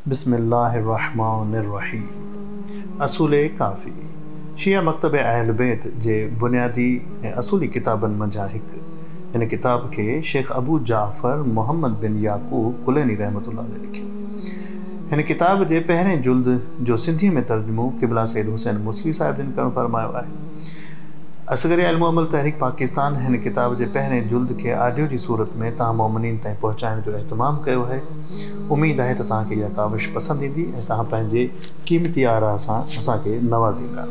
बिस्मिल्लाहिर्रहमानिर्रहीम। असूल काफ़ी शिया मकतब अहल बैत जे बुनियादी ऐं असूली किताबनि मंझां हिकु। हिन किताब खे शेख अबू जाफ़र मोहम्मद बिन याक़ूब कुलैनी रहमतुल्लाह अलैह लिखियो। हिन किताब जे पहिरें जुल्द जो सिंधी में तर्जुमो क़िबला सैयद हुसैन मुसवी साहिब जिन करणु फरमायो आहे। असगरी इल्म अमल तहरीक पाकिस्तान हिन किताब जे पहिरें जुल्द खे ऑडियो जी सूरत में तव्हां मोमिनीन ताईं पहुचाइण जो एहतमाम कयो आहे। उम्मीद आहे त तव्हांखे इहा काविश पसंदि ईंदी ऐं तव्हां पंहिंजे क़ीमती आरा सां असांखे नवाज़ींदा।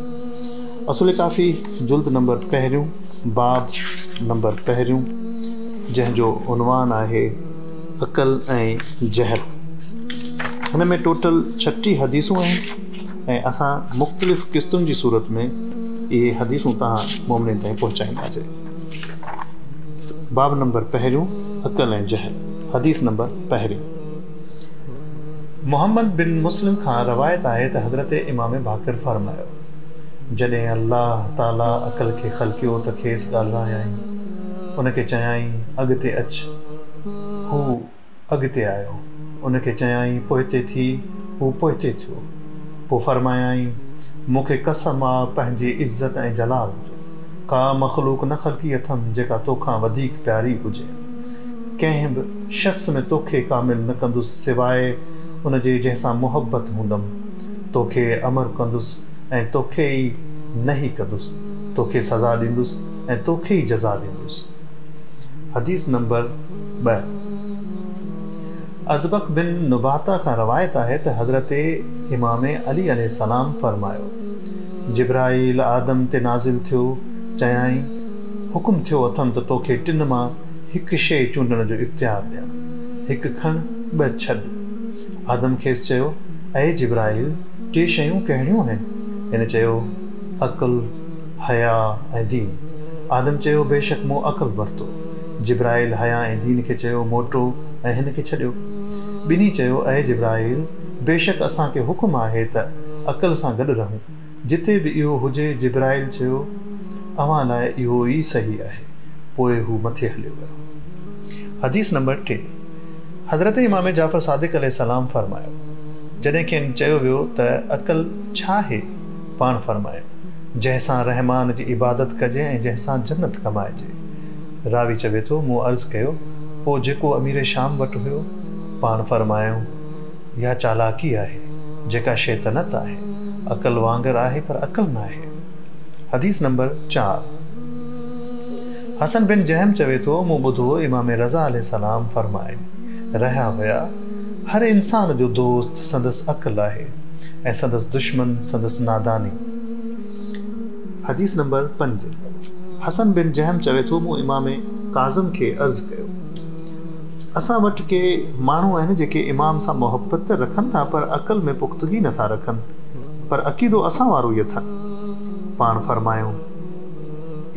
असूल काफ़ी जुल्द नंबर पहिरियों, बाब नंबर पहिरियों, जंहिंजो उनवान आहे अक़ल ऐं जहल। हिन में टोटल 36 हदीसूं आहिनि ऐं असां मुख़्तलिफ़ क़िस्तुनि जी सूरत में इहे हदीसूं तव्हां मोमिनीन ताईं पहुचाईंदासीं। बाब नंबर पहिरियों, अक़ल ऐं जहल। हदीस नंबर पहिरियों। मोहम्मद बिन मुस्लिम खां रवायत आहे त हज़रत इमाम बाक़िर फरमायो, जॾहिं अल्लाह ताला अक़ल खे ख़लक़ियो त खेसि ॻाल्हायईं, उनखे चयाईं अॻिते अचु, हू अॻिते आयो। उनखे चयाईं पोइते थी, हू पोइते थियो। पोइ फरमायाईं मूंखे कसम आहे पंहिंजी इज़त ऐं जलाल जो, का मख़लूक न ख़लक़ी अथमि जेका तोखां वधीक प्यारी हुजे। कंहिं बि शख़्स में तोखे कामिल न कंदुसि सवाइ उनजे जंहिंसां मुहबत हूंदमि। तोखे अमर कंदुसि ऐं तोखे ई नहीं कंदुसि, तोखे सज़ा ॾींदुसि ऐं तोखे ई जज़ा ॾींदुसि। हदीस नंबर 2। अज़बक बिन नुबाता खां रवायत आहे त हज़रत इमाम अली अलैहिस्सलाम फरमायो, जिब्राईल आदम ते नाज़िल थियो, चयाईं हुकुम थियो अथमि त तोखे 3 मां हिकु शइ चूंडण जो इख्तियार ॾियां, हिकु खण 2 छॾ। आदम खेसि चयो, ऐं जिब्राईल 3 शयूं कहिड़ियूं आहिनि? हिन चयो अक़ल, हया ऐं दीन। आदम चयो बेशक मूं अक़ल वरितो। जिब्राईल हया ऐं दीन खे चयो मोटो ऐं हिन खे छॾियो। ॿिन्ही चयो ऐं जिब्राईल बेशक असांखे हुकुम आहे त अक़ल सां गॾु रहूं। जिते बि इहो हुजे जिब्राईल चयो अव्हां लाइ इहो ई सही आहे। पोइ हू मथे हलियो वियो। हदीस नंबर 3। हज़रत इमाम जाफ़र सादिक़ अलैहिस्सलाम फरमायो, जॾहिं खेनि चयो वियो त अक़ल छा आहे? पाण फरमायो, जंहिंसां रहमान जी इबादत कजे ऐं जंहिंसां जन्नत कमाइजे। रावी चवे थो मूं अर्ज़ु कयो, पोइ जेको अमीर शाम वटि हुयो? पाण फरमायो, इहा चालाकी आहे जेका शैतानत आहे। अक़ल वांगुरु आहे पर अक़ल न आहे। हदीस नंबर 4। हसन बिन जहम चवे थो मूं ॿुधो इमाम रज़ा अलैहिस्सलाम फरमाए रहिया हुया, हर इंसान जो दोस्त संदसि अक़ल आहे ऐं संदसि दुश्मन संदसि नादानी। हदीस नंबर 5। हसन बिन जहम चवे थो मूं इमाम काज़म खे अर्ज़ु कयो, असां वटि के माण्हू आहिनि जेके इमाम सां मुहबत त रखनि था पर अक़ल में पुख़्तगी नथा रखनि, पर अक़ीदो असां वारो ई अथनि। पाण फरमायो,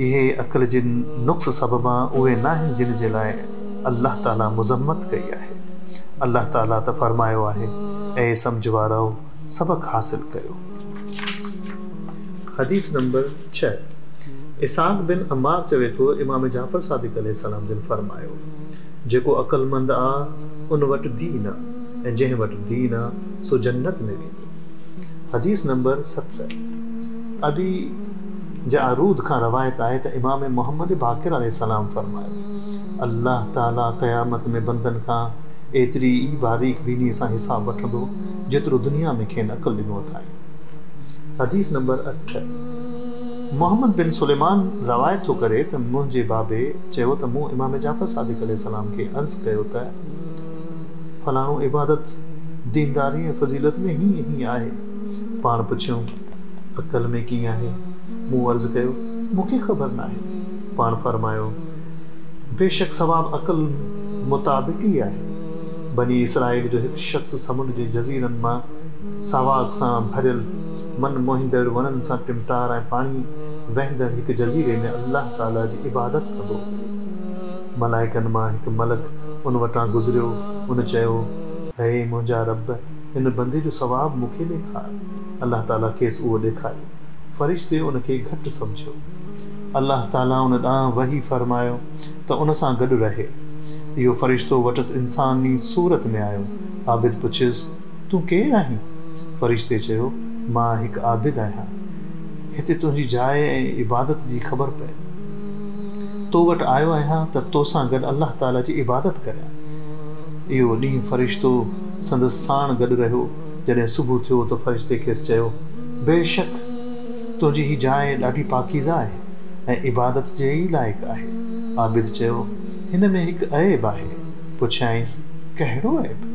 इहे अक़ल जे नुक़्स सबबा उहे न आहिनि जिन जे लाइ अल्लाह ताला मुज़म्मत कई आहे। अल्लाह ताला त फरमायो आहे, ऐं सम्झ वारो सबक़ हासिल कयो। हदीस नंबर 6। इसाक़ बिन अम्मार चवे थो इमाम जाफ़र सादिक़ अलैहिस्सलाम जिन फरमायो, जेको अक़लमंद आहे उन वटि दीन आहे ऐं जंहिं वटि दीन आहे सो जन्नत में वेंदो। हदीस नंबर 7। अबी जारूद खां रवायत आहे त इमाम मोहम्मद बाक़िर अलैहिस्सलाम फरमायो, अल्लाह ताला क़यामत में बंदनि खां एतिरी ई बारीक बीनी सां हिसाब वठंदो जेतिरो दुनिया में खेनि अक़ल ॾिनो अथाई। हदीस नंबर 8। मोहम्मद बिन सुलेमान रवायत थो करे त मुंहिंजे बाबे चयो त मूं इमाम जाफ़र सादिक़ अलैहिस्सलाम खे अर्ज़ु कयो त फलाणो इबादत दीनदारी ऐं फज़ीलत में हीअं आहे। पाण पुछियो अक़ल में कीअं आहे? मूं अर्ज़ु कयो मूंखे ख़बर न आहे। पाण फरमायो, बेशक सवाब अक़ल मुताबिक़ ई आहे। बनी इसराइल जो हिकु शख़्स समुंड जे जज़ीरनि मां सावाक सां भरियल मन मोहींदड़ वणनि सां टिमटार ऐं पाणी वहंदड़ हिकु जज़ीरे में अल्लाह ताला जी इबादत कंदो। मलाइकनि मां हिकु मलक उन वटां गुज़रियो। उन चयो, हे मुंहिंजा रब, हिन बंदे जो सवाब मूंखे ॾेखार। अल्लाह ताला खेसि उहो ॾेखारियो। फ़रिश्ते उनखे घटि सम्झियो। अल्लाह ताला उन ॾांहुं वही फरमायो त उन सां गॾु रहे। इहो फ़रिश्तो वटसि इंसानी सूरत में आयो। आबिद पुछियुसि, तूं केरु आहीं? फ़रिश्ते चयो, मां हिकु आबिद आहियां, हिते तुंहिंजी जाइ ऐं इबादत जी ख़बर पए। तो वटि आयो आहियां त तोसां गॾु अलाह ताला जी इबादत करियां। इहो ॾींहुं फ़रिश्तो संदसि साण गॾु रहियो। जॾहिं सुबुह थियो त फ़रिश्ते खेसि चयो, बेशक तुंहिंजी हीअ जाइ ॾाढी पाकीज़ा आहे ऐं इबादत जे ई लाइक़ु आहे। आबिद चयो, हिन में हिकु ऐब आहे। पुछियांसि, कहिड़ो ऐब?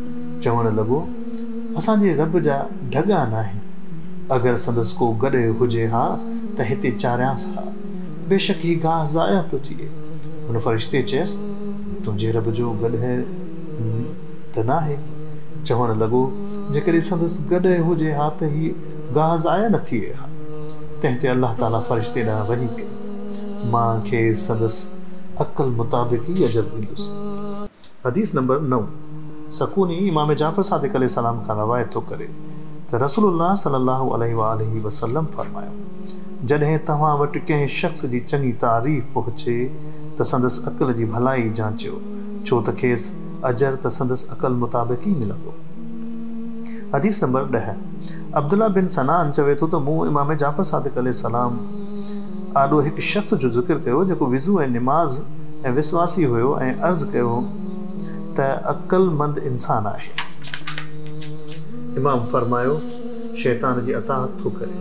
चवणु लॻो, असांजे रब जा ढॻा न आहिनि। अगरि संदसि को गॾु हुजे हा त हिते चारियांसि हा, बेशक हीउ गाह ज़ाया पियो थिए। हुन फ़रिश्ते चयसि, तुंहिंजे रब जो गॾु त न आहे? चवणु लॻो, जेकॾहिं संदसि गॾु हुजे हा त हीअ गाह ज़ाया न थिए हा। तंहिं ते अलाह ताला फ़रिश्ते ॾांहुं वही कई, मां खे संदसि अक़ल मुताबिक़ ई अजर ॾींदुसि। हदीस नंबर 9। सकूनी इमाम जाफ़र सादिक़ अलैहिस्सलाम खां रवायत थो करे त रसूलुल्लाह सल्लल्लाहु अलैहि वसल्लम फरमायो, जॾहिं तव्हां वटि कंहिं शख़्स जी चङी तारीफ़ पहुचे त संदसि अक़ल जी भलाई जांचियो, छो त खेसि अजर त संदसि अक़ल मुताबिक़ ई मिलंदो। हदीस नंबर 10। अब्दुल्ला बिन सनान चवे थो त मूं इमाम जाफ़र सादिक़ अलैहिस्सलाम आॾो हिकु शख़्स जो ज़िक्र कयो जेको विज़ू ऐं निमाज़ ऐं विश्वासी हुयो ऐं अर्ज़ु कयो त अक़लमंद इंसान आहे। इमाम फरमायो, शैतान जी अताअत थो करे,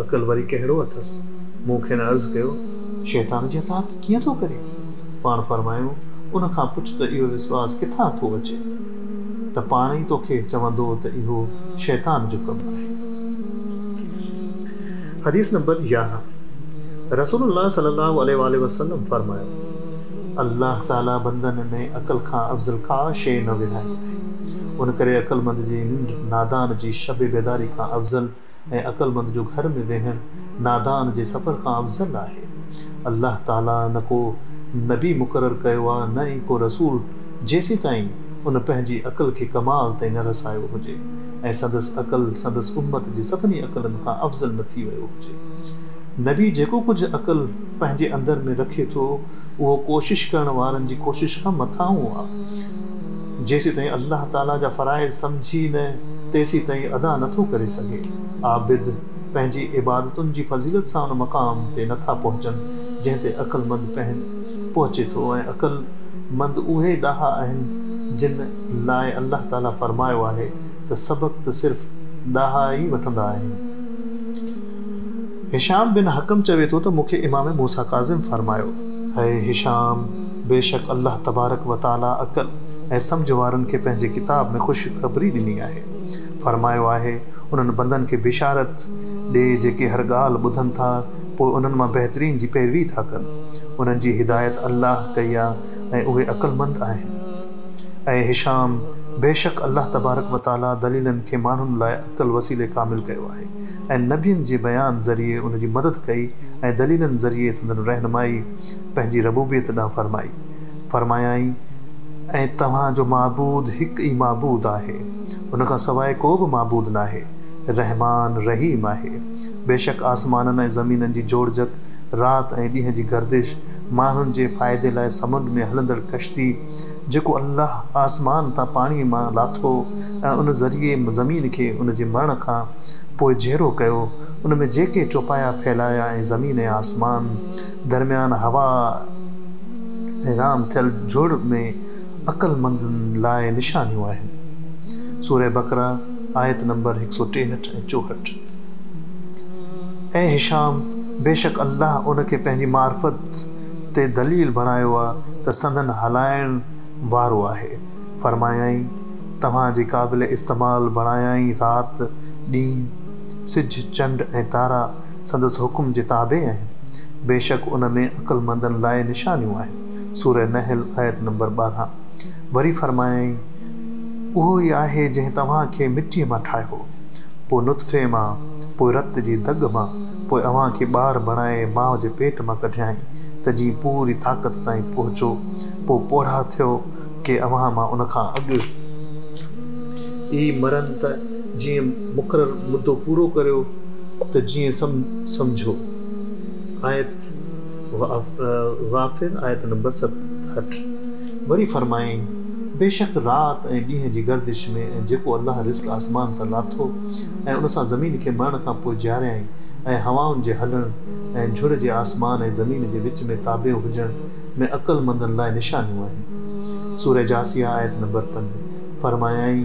अक़ल वरी कहिड़ो अथसि? मूं खेनि अर्ज़ु कयो, शैतान जी अताअत कीअं थो करे? पाण फरमायो, उन खां पुछ त इहो विश्वास किथां थो अचे त पाण ई तोखे चवंदो त इहो शैतान जो कमु आहे। हदीस नंबर 11। रसूलुल्लाह सल्लल्लाहु अलैहि वसल्लम फरमायो, अल्लाह ताला बंदनि में अक़ल खां अफ़ज़ल का शइ न विधाई आहे। उन करे अक़लमंद जी निंड नादान जी शब बेदारी खां अफ़ज़ल ऐं अक़लमंद जो घर में वेहणु नादान जे सफ़र खां अफ़ज़ल आहे। अल्लाह ताला न को नबी मुक़ररु कयो आहे, न ई को रसूल, जेसीं ताईं उन पंहिंजी अक़ल खे कमाल ताईं न रसायो हुजे ऐं संदसि अक़ल संदसि उम्मत जी सभिनी अक़लनि खां अफ़ज़ल न थी वियो हुजे। नबी जेको कुझु अक़ल पंहिंजे अंदरि में रखे थो, उहो कोशिश करण वारनि जी कोशिश खां मथां आहे। जेसीं ताईं अल्लाह ताला जा फ़राइज़ सम्झी न, तेसीं ताईं अदा नथो करे सघे। आबिद पंहिंजी इबादतुनि जी फ़ज़ीलत सां उन मक़ाम ते नथा पहुचनि जंहिं ते अक़लमंद पहुचे थो। ऐं अक़लमंद उहे ॾाहा आहिनि जिन लाइ अल्लाह ताला फ़रमायो आहे त सबक़ त सिर्फ़ु ॾाहा ई वठंदा आहिनि। हिशाम बिन हकम चवे थो त मूंखे इमाम मूसा काज़िम फरमायो, है हिशाम, बेशक अल्लाह तबारक व ताला अक़ल ऐं सम्झ वारनि खे पंहिंजे किताब में ख़ुशख़बरी ॾिनी आहे। फरमायो आहे, उन्हनि बंदनि खे बिशारत ॾे जेके हर ॻाल्हि ॿुधनि था, पोइ उन्हनि मां बहितरीन जी पैरवी था कनि। उन्हनि जी हिदायत अल्लाह कई आहे ऐं उहे अक़लमंद आहिनि। ऐं हिशाम, बेशक अल्लाह तबारक व ताला दलीलनि खे माण्हुनि लाइ अक़ल वसीले कामिल कयो आहे ऐं नबियुनि जे बयान ज़रिए उन जी मदद कई ऐं दलीलनि ज़रिए संदन रहनुमाई पंहिंजी रबूबियत ॾांहुं फरमाई। फरमायाई, ऐं तव्हांजो माबूद हिकु ई माबूद आहे, उन खां सवाइ को बि माबूद न आहे। रहमान रहीम आहे। बेशक आसमाननि ऐं ज़मीननि जी जोड़जक, राति ऐं ॾींहं जी गर्दिश, माण्हुनि जे फ़ाइदे लाइ समुंड में हलंदड़ कश्ती जेको अल्लाह आसमान तां पाणीअ मां लाथो ऐं उन ज़रिए ज़मीन खे उन जे मरण खां पोइ जहिड़ो कयो, उन में जेके चौपाया फैलाया ऐं ज़मीन ऐं आसमान दरमियान हवा ऐं राम थियल जुड़ में अक़लमंदनि लाइ निशानियूं आहिनि। सूरह बकरा आयत नंबर 163 ऐं 64। ऐं हिशाम, बेशक अल्लाह उन खे पंहिंजी मार्फत ते दलील बणायो आहे त संदन हलाइण वारो आहे। फरमायाई, तव्हांजे क़ाबिल इस्तेमालु बणायाई राति ॾींहुं, सिज चंड ऐं तारा संदसि हुकुम जे ताबे आहिनि। बेशक उन में अक़लमंदनि लाइ निशानियूं आहिनि। सूरह नहल आयत नंबर 12। वरी फरमायाई, उहो ई आहे जंहिं तव्हांखे मिटीअ मां ठाहियो, पोइ नुत्फ़े मां, पोइ रत जी दग मां, पोइ अव्हांखे ॿार बणाए माउ जे पेट मां कढियाई त जीअं पूरी ताक़त ताईं पहुचो, पोइ पोढ़ा थियो कि अव्हां मां उन खां अॻु ई मरनि त जीअं मुक़ररु मुद्दो पूरो करियो त जीअं सम्झो। आयत गाफ़िर आयत नंबर 67। वरी फरमाई, बेशक रात ऐं ॾींहं जी गर्दिश में ऐं जेको अल्लाह रिस्क आसमान तां लाथो ऐं उन सां ज़मीन खे मरण खां पोइ ॼारियईं ऐं हवाउनि जे हलण ऐं झुर जे आसमान ऐं ज़मीन जे विच में ताबे हुजण में अक़लमंदनि लाइ निशानियूं आहिनि। सूरह जासिया आयत नंबर 5 फरमायाईं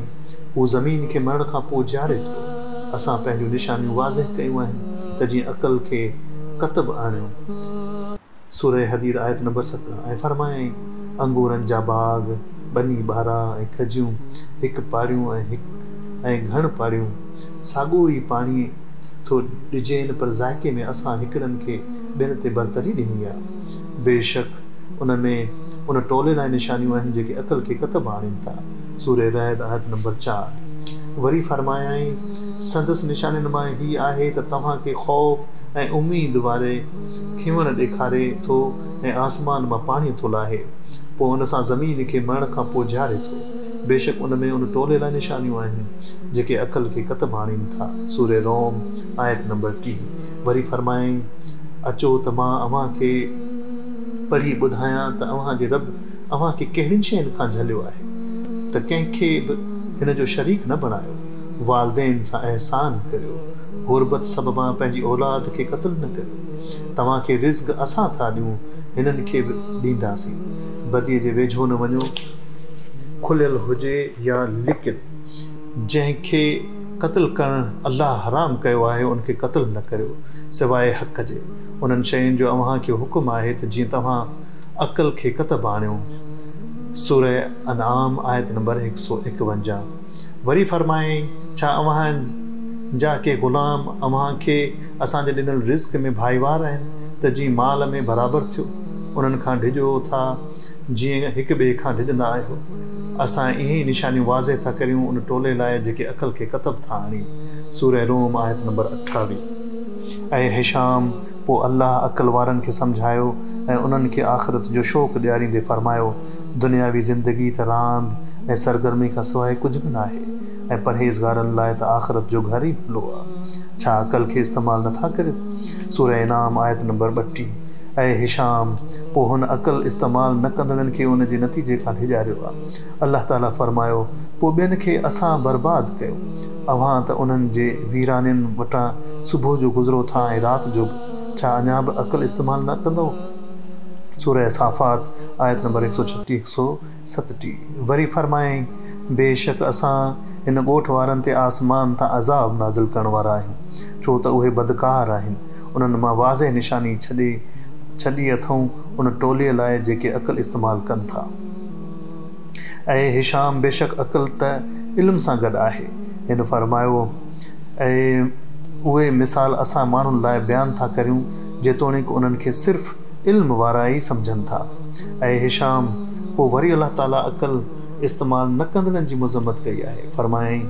हू ज़मीन खे मरण खां पोइ ॼारे थो। असां पंहिंजूं निशानियूं वाज़िह कयूं आहिनि त जीअं अक़ल खे कतब आणियो। सूरह हदीद आयत नंबर 17 ऐं फरमायाईं अंगूरनि जा बाग बनी ॿारा ऐं खजियूं हिकु पारियूं ऐं घण पारियूं साॻियो ई पाणी थो ॾिजेनि पर ज़ाइके में असां हिकिड़नि खे ॿियनि ते बरतरी ॾिनी आहे। बेशक उन में उन टोले लाइ निशानियूं आहिनि जेके अक़ल खे कतब आणीनि था। सूरह रअद आयत नंबर 4 वरी फरमायाईं संदसि निशानियुनि मां हीअ आहे त तव्हांखे ख़ौफ़ ऐं उम्मीद वारे खिवण ॾेखारे थो ऐं आसमान मां पाणी थो लाहे पोइ उन सां ज़मीन खे मरण खां पोइ ॼारे थो। बेशक उन में उन टोले लाइ निशानियूं आहिनि जेके अक़ल खे कतब आणीनि था। सूरह रोम आयत नंबर 3 वरी फरमायाईं अचो त मां अव्हांखे पढ़ी ॿुधायां त अव्हांजे रब अव्हांखे कहिड़ियुनि शयुनि खां झलियो आहे त कंहिंखे बि हिन जो शरीक न बणायो। वालदेन सां अहसान करियो। गुरबत सबबा पंहिंजी औलाद खे क़त्ल न करियो। तव्हांखे रिज़्क़ असां था ॾियूं हिननि खे बि ॾींदासीं। बदीअ जे वेझो न वञो खुलियल हुजे या लिकियल। जंहिंखे क़त्ल करणु अल्लाह हराम कयो आहे उनखे क़त्ल न करियो सवाइ हक़ जे। उन्हनि शयुनि जो अव्हांखे हुकुम आहे त जीअं तव्हां अक़ल खे कतब आणियो। सूरह अनआम आयत नंबर 151 वरी फरमायाईं छा अव्हांजा के ग़ुलाम अव्हांखे असांजे ॾिनल रिज़्क़ में भाईवार आहिनि त जीअं माल में बराबरि थियो उन्हनि खां ढिॼो था जीअं हिक ॿिए खां ढिॼंदा आहियो। असां ईअं ई निशानियूं वाज़े था करियूं उन टोले लाइ जेके अक़ल खे कतब था आणी। सूरह रोम आयत नंबर 28 ऐं हिशाम पोइ अल्लाह अक़ल वारनि खे सम्झायो ऐं उन्हनि खे आख़िरत जो शौक़ु ॾियारींदे फरमायो दुनियावी ज़िंदगी त रांदि ऐं सरगर्मी खां सवाइ कुझु बि न आहे ऐं परहेज़गारनि लाइ त आख़िरत जो घर ई भलो आहे। छा अक़ल खे इस्तेमालु नथा करियो। सूरह इनाम आयत नंबर 32 ऐं हिशाम पोइ हुन अक़ल इस्तेमालु न कंदड़नि खे उन जे नतीजे खां डिॼारियो आहे। अल्लाह ताला फरमायो पोइ ॿियनि खे असां बर्बादु कयो। अव्हां त उन्हनि जे वीराननि वटां सुबुह जो गुज़रो था ऐं राति जो छा अञा बि अक़ल इस्तेमालु न कंदो। सूरह साफ़ात आयत नंबर 136-137 वरी फरमायाईं बेशक असां हिन ॻोठ वारनि ते आसमान तां अज़ाब नाज़िल करण वारा आहियूं छो त उहे बदकार आहिनि। उन्हनि मां वाज़े निशानी छॾी अथऊं उन टोलीअ लाइ जेके अक़ल इस्तेमालु कनि था। ऐं हिशाम बेशक अक़ल त इल्म सां गॾु आहे। हिन फरमायो ऐं उहे मिसाल असां माण्हुनि लाइ बयानु था करियूं जेतोणीकि उन्हनि खे सिर्फ़ु इल्म वारा ई सम्झनि था। ऐं हिशाम पोइ वरी अल्लाह ताला अक़ल इस्तेमालु न कंदड़नि जी मज़म्मत कई आहे। फरमायाईं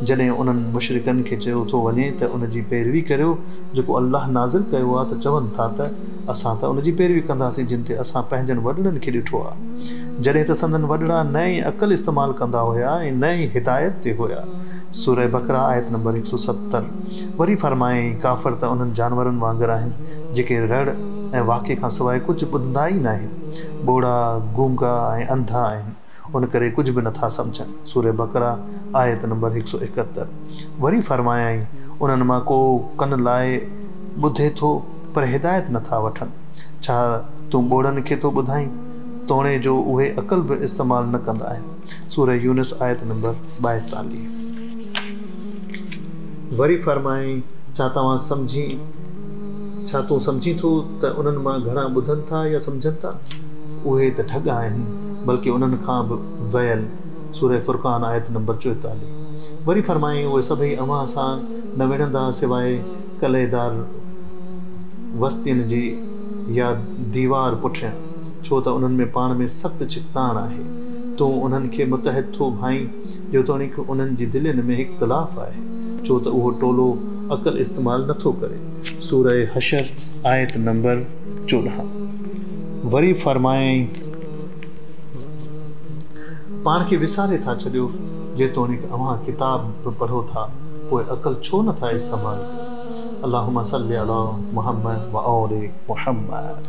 जॾहिं उन्हनि मुशरिकनि खे चयो थो वञे त उन जी पैरवी करियो जेको अल्लाह नाज़िल कयो आहे त चवनि था त असां त उन जी पैरवी कंदासीं जिन ते असां पंहिंजनि वॾड़नि खे ॾिठो आहे जॾहिं त संदन वॾड़ा नई अक़ल इस्तेमालु कंदा हुया ऐं नई हिदायत ते हुया। सूरह बकरा आयत नंबर 170 वरी फरमायाईं काफ़र त उन्हनि जानवरनि वांगुरु आहिनि जेके रड़ ऐं वाक़े खां सवाइ कुझु ॿुधंदा ई न आहिनि। ॿोड़ा गूंगा ऐं अंधा आहिनि उन करे कुझु बि नथा सम्झनि। सूरह बकरा आयत नंबर 171 वरी फरमायाईं उन्हनि मां को कन लाइ ॿुधे थो पर हिदायत नथा वठनि। छा तूं ॿोड़नि खे थो ॿुधाईं तोणे जो उहे अक़ल बि इस्तेमालु न कंदा आहिनि। सूरह यूनुस आयत नंबर 42 वरी फरमायाईं छा तूं सम्झी थो त उन्हनि मां घणा ॿुधनि था या सम्झनि था। उहे त ठग आहिनि बल्कि उन्हनि खां बि वयल। सूरह फुरक़ान आयत नंबर 44 वरी फरमायाईं उहे सभई अव्हां सां न विढ़ंदा सवाइ कलेदार वस्तियुनि जी या दीवार पुठियां छो त उन्हनि में पाण में सख़्तु चिकताण आहे। तूं उन्हनि खे मुतहद थो भाई जेतोणीकि उन्हनि जी दिलनि में इख़्तिलाफ़ आहे छो त उहो टोलो अक़ल इस्तेमालु नथो करे। सूरह हशर आयत नंबर 14 वरी फरमायाईं पाण खे विसारे था छॾियो जेतोणीकि अव्हां किताब बि पढ़ो था पोइ अक़ल छो नथा इस्तेमालु कयो। अल्लाहुम्मा सल्ली अला मुहम्मद व आले मुहम्मद।